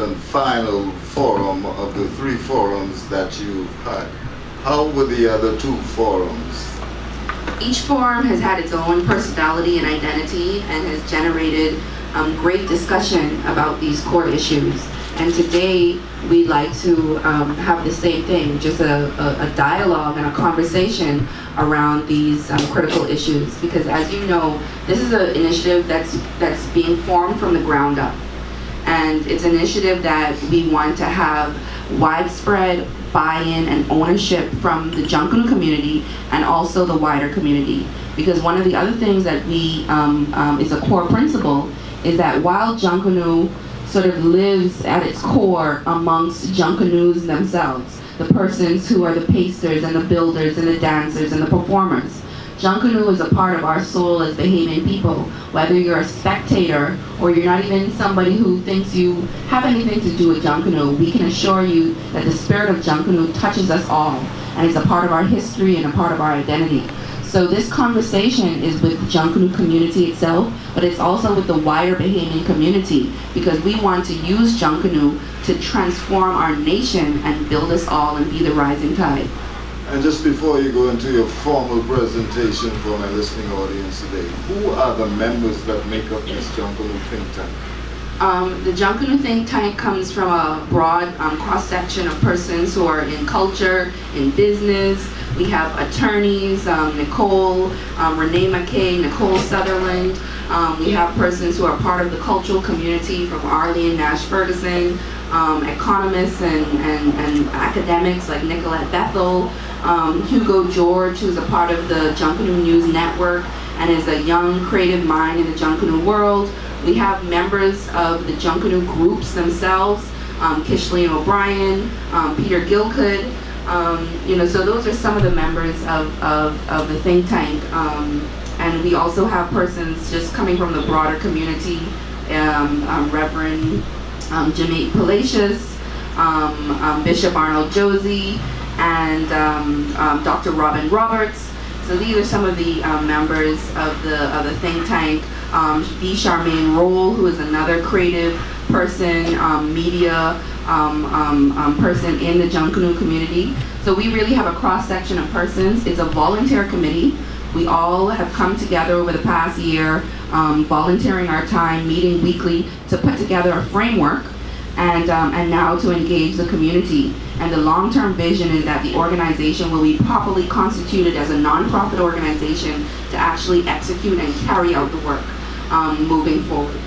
and final forum of the 3 forums that you had. How were the other 2 forums? Each forum has had its own personality and identity and has generated great discussion about these core issues. And today we'd like to have the same thing, just a dialogue and a conversation around these critical issues. Because as you know, this is an initiative that's being formed from the ground up. And it's an initiative that we want to have widespread buy-in and ownership from the Junkanoo community and also the wider community. Because one of the other things that we is a core principle is that while Junkanoo sort of lives at its core amongst Junkanoos themselves, the persons who are the pacers and the builders and the dancers and the performers. Junkanoo is a part of our soul as behaving people. Whether you're a spectator or you're not even somebody who thinks you have anything to do with Junkanoo, we can assure you that the spirit of Junkanoo touches us all and is a part of our history and a part of our identity. So this conversation is with the Junkanoo community itself, but it's also with the wider Bahamian community, because we want to use Junkanoo to transform our nation and build us all and be the rising tide. And just before you go into your formal presentation for my listening audience today, who are the members that make up this Junkanoo think tank? The Junkanoo think tank comes from a broad cross-section of persons who are in culture, in business. We have attorneys, Nicole, Renee McKay, Nicole Sutherland. We have persons who are part of the cultural community from Arlene Nash Ferguson, economists and academics like Nicolette Bethel, Hugo George, who's a part of the Junkanoo News Network and is a young creative mind in the Junkanoo world. We have members of the Junkanoo groups themselves, Kishleen O'Brien, Peter Gilcood. So those are some of the members of the think tank. And we also have persons just coming from the broader community, Reverend Jimmy Palacios, Bishop Arnold Josie, and Dr. Robin Roberts. So these are some of the members of the think tank. V. Charmaine Roll, who is another creative person, media person in the Junkanoo community. So we really have a cross-section of persons. It's a volunteer committee. We all have come together over the past year, volunteering our time, meeting weekly to put together a framework and now to engage the community. And the long-term vision is that the organization will be properly constituted as a nonprofit organization to actually execute and carry out the work moving forward.